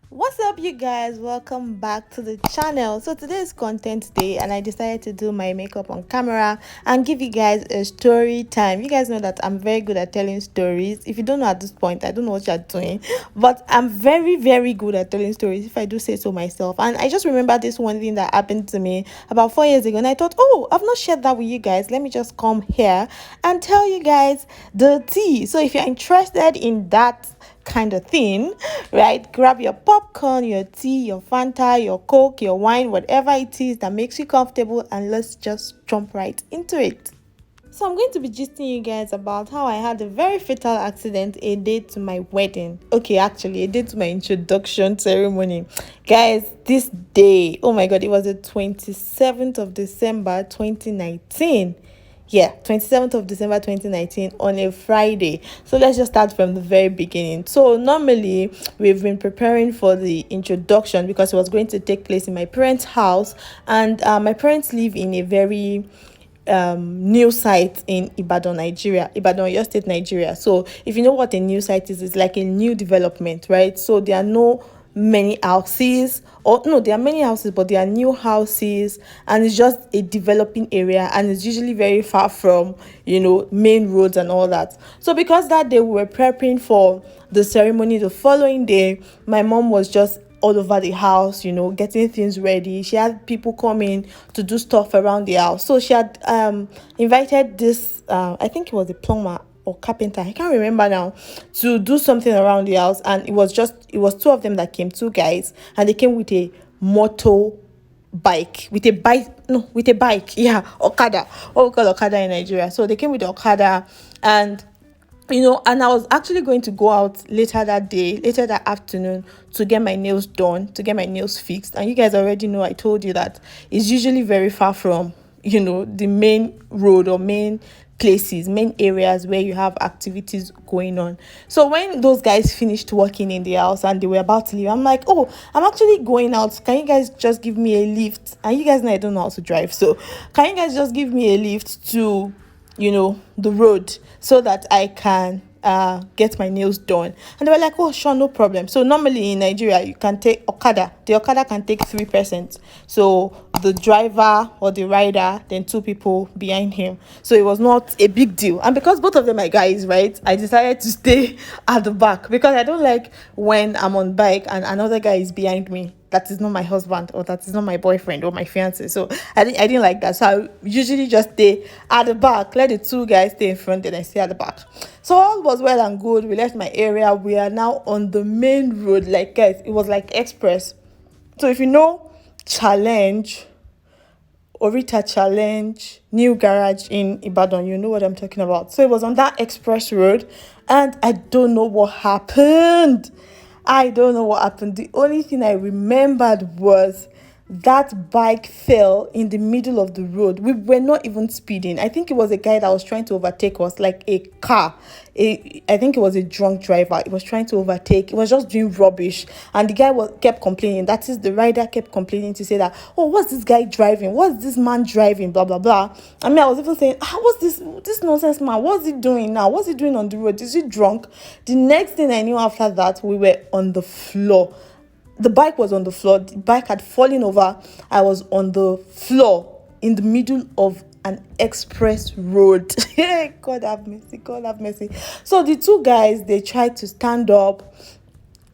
What's up, you guys? Welcome back to the channel. So today is content day, and I decided to do my makeup on camera and give you guys a story time. You guys know that I'm very good at telling stories. If you don't know at this point, I don't know what you're doing, but I'm very good at telling stories, if I do say so myself. And I just remember this one thing that happened to me about 4 years ago, and I thought, oh, I've not shared that with you guys. Let me just come here and tell you guys the tea. So if you're interested in that kind of thing, right? Grab your popcorn, your tea, your Fanta, your Coke, your wine, whatever it is that makes you comfortable, and let's just jump right into it. So, I'm going to be gisting you guys about how I had a very fatal accident a day to my wedding. Okay, actually, a day to my introduction ceremony. Guys, this day, oh my god, it was the 27th of December 2019. Yeah, 27th of December 2019 on a Friday. So let's just start from the very beginning. So normally we've been preparing for the introduction because it was going to take place in my parents' house, and my parents live in a very new site in Ibadan, Nigeria, Ibadan, your state, Nigeria. So if you know what a new site is, it's like a new development, right? So there are no many houses, or no, there are many houses, but there are new houses, and it's just a developing area, and it's usually very far from main roads and all that. So because that day we were prepping for the ceremony the following day, my mom was just all over the house, getting things ready. She had people coming to do stuff around the house. So she had invited this, I think it was a plumber or carpenter, I can't remember now, to do something around the house. And it was two of them that came, two guys, and they came with a moto bike, with a bike, yeah, Okada, what we call Okada in Nigeria. So they came with the Okada, and and I was actually going to go out later that afternoon, to get my nails done, to get my nails fixed. And you guys already know, I told you that it's usually very far from, the main road or main areas where you have activities going on. So when those guys finished working in the house and they were about to leave, I'm like, oh, I'm actually going out. Can you guys just give me a lift? And you guys know I don't know how to drive. So can you guys just give me a lift to the road, so that I can get my nails done? And they were like, oh, sure, no problem. So normally in Nigeria, you can take Okada. The Okada can take 3%. So the driver or the rider, then two people behind him. So it was not a big deal. And because both of them are guys, right, I decided to stay at the back, because I don't like when I'm on bike and another guy is behind me that is not my husband, or that is not my boyfriend or my fiance. So I didn't like that. So I usually just stay at the back, let the two guys stay in front, and I stay at the back. So all was well and good. We left my area. We are now on the main road. Like, guys, it was like express. So if you know Challenge, Orita Challenge, New Garage in Ibadan, you know what I'm talking about. So it was on that express road, and I don't know what happened. I don't know what happened. The only thing I remembered was that bike fell in the middle of the road. We were not even speeding. I think it was a guy that was trying to overtake us, like a car. I think it was a drunk driver. It was trying to overtake. It was just doing rubbish. And the guy kept complaining. That is, the rider kept complaining to say that, oh, what's this guy driving? What's this man driving? Blah, blah, blah. I mean, I was even saying, what's this nonsense man? What's he doing now? What's he doing on the road? Is he drunk? The next thing I knew after that, we were on the floor. The bike was on the floor. The bike had fallen over. I was on the floor in the middle of an express road. God have mercy. God have mercy. So the two guys, they tried to stand up.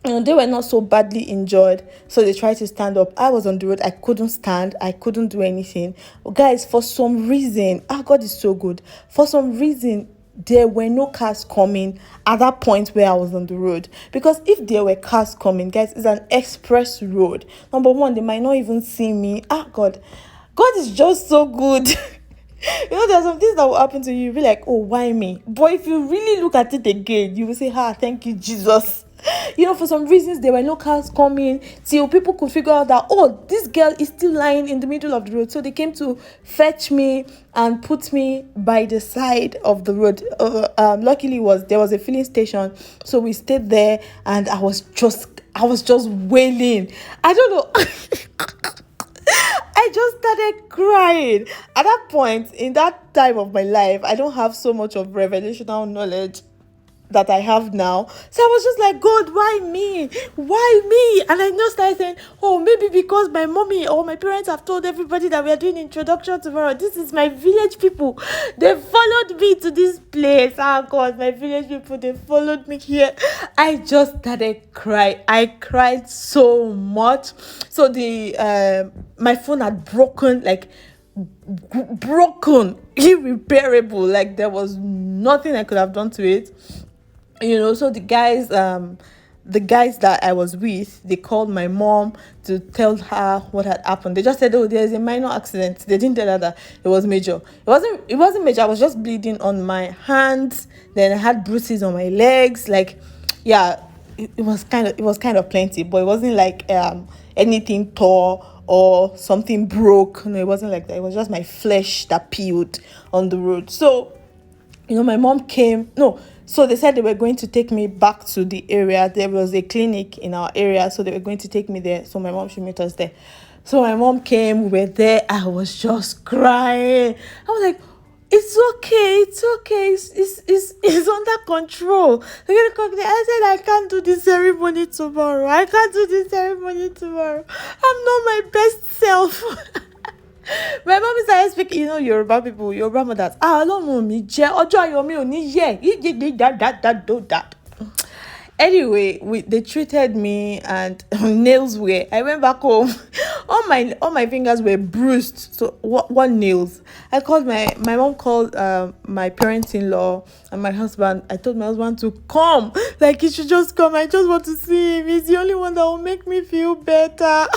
They were not so badly injured, so they tried to stand up. I was on the road. I couldn't stand. I couldn't do anything. Guys, for some reason, God is so good. For some reason, there were no cars coming at that point where I was on the road. Because if there were cars coming, guys, it's an express road. Number one, they might not even see me. God is just so good. There are some things that will happen to you. You'll be like, oh, why me? But if you really look at it again, you will say, thank you, Jesus. For some reasons, there were no cars coming till people could figure out that, oh, this girl is still lying in the middle of the road. So they came to fetch me and put me by the side of the road. Luckily, there was a filling station. So we stayed there, and I was just wailing. I don't know. I just started crying. At that point, in that time of my life, I don't have so much of revelational knowledge that I have now. So I was just like, God, why me? Why me? And I just started saying, oh, maybe because my mommy or my parents have told everybody that we are doing introduction tomorrow. This is my village people. They followed me to this place. Oh God, my village people, they followed me here. I just started crying. I cried so much. So the my phone had broken, like broken, irreparable. Like there was nothing I could have done to it. So the guys that I was with, they called my mom to tell her what had happened. They just said, oh, there's a minor accident. They didn't tell her that it was major. It wasn't major. I was just bleeding on my hands. Then I had bruises on my legs. Like, yeah, it was kind of plenty, but it wasn't like anything tore or something broke. No, it wasn't like that. It was just my flesh that peeled on the road. So my mom came. No, so they said they were going to take me back to the area. There was a clinic in our area, so they were going to take me there. So my mom should meet us there. So my mom came. We were there. I was just crying. I was like, it's okay. It's okay. It's under control. They're gonna come there. I said, I can't do this ceremony tomorrow. I can't do this ceremony tomorrow. I'm not my best self. My mom is like speaking, Yoruba people, Yoruba mothers. Ọlọ́run mi jẹ́ ọjọ́ ayọ̀ mi ò ní yẹ̀. That. Anyway, they treated me and nails were. I went back home. All my fingers were bruised. So what nails? I called my mom called my parents-in-law and my husband. I told my husband to come. Like he should just come. I just want to see him. He's the only one that will make me feel better.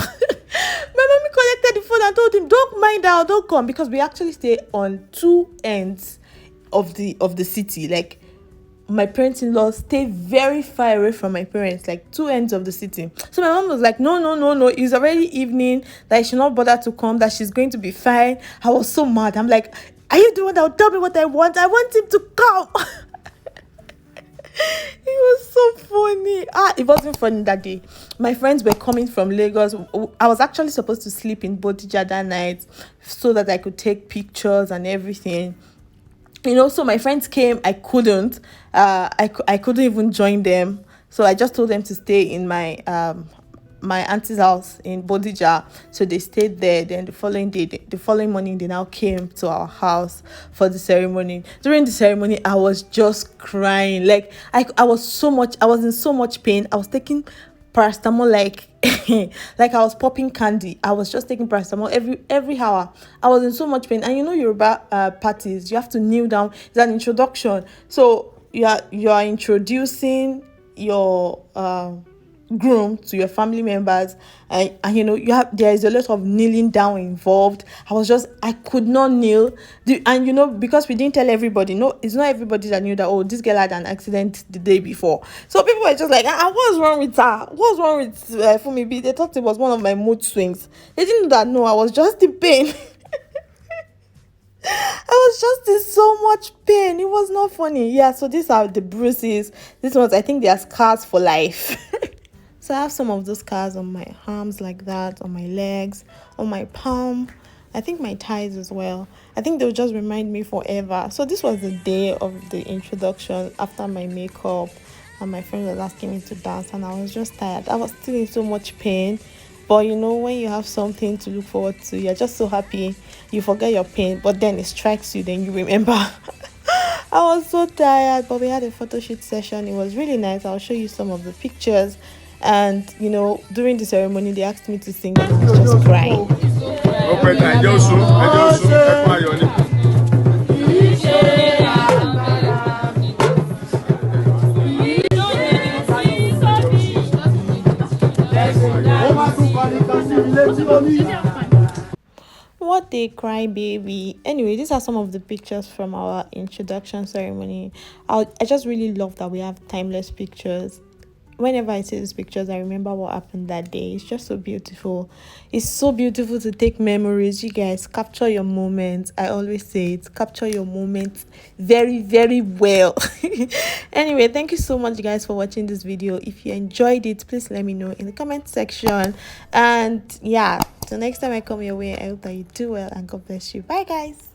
My mommy collected the phone and told him, don't mind her, don't come, because we actually stay on two ends of the city. Like my parents-in-law stay very far away from my parents, like two ends of the city. So my mom was like, no, it's already evening, that I should not bother to come, that she's going to be fine. I was so mad. I'm like, are you the one that will tell me what I want? I want him to come. It was so funny. It wasn't funny that day. My friends were coming from Lagos. I was actually supposed to sleep in Bodija that night so that I could take pictures and everything. So my friends came. I couldn't. I couldn't even join them. So I just told them to stay in my auntie's house in Bodija. So they stayed there. Then the following morning, they now came to our house for the ceremony. During the ceremony, I was just crying. Like I was in so much pain. I was taking paracetamol like like I was popping candy. I was just taking paracetamol every hour. I was in so much pain. And Yoruba parties, you have to kneel down. It's an introduction. So you are introducing your groom to your family members, and there is a lot of kneeling down involved. I could not kneel, and because we didn't tell everybody. No, it's not everybody that knew that, oh, this girl had an accident the day before. So people were just like, what's wrong with her? What's wrong with Funmi? They thought it was one of my mood swings. They didn't know that. No, I was just in pain. I was just in so much pain. It was not funny. Yeah, so these are the bruises. These ones, I think they are scars for life. So I have some of those scars on my arms like that, on my legs, on my palm. I think my thighs as well. I think they'll just remind me forever. So this was the day of the introduction after my makeup. And my friend was asking me to dance and I was just tired. I was still in so much pain. But when you have something to look forward to, you're just so happy. You forget your pain, but then it strikes you, then you remember. I was so tired, but we had a photo shoot session. It was really nice. I'll show you some of the pictures. And during the ceremony they asked me to sing and I was just crying. What a cry baby. Anyway, these are some of the pictures from our introduction ceremony. I just really love that we have timeless pictures. Whenever I see these pictures, I remember what happened that day. It's just so beautiful. It's so beautiful to take memories. You guys, capture your moments. I always say it. Capture your moments very, very well. Anyway, thank you so much, guys, for watching this video. If you enjoyed it, please let me know in the comment section. And yeah, till next time I come your way, I hope that you do well and God bless you. Bye, guys.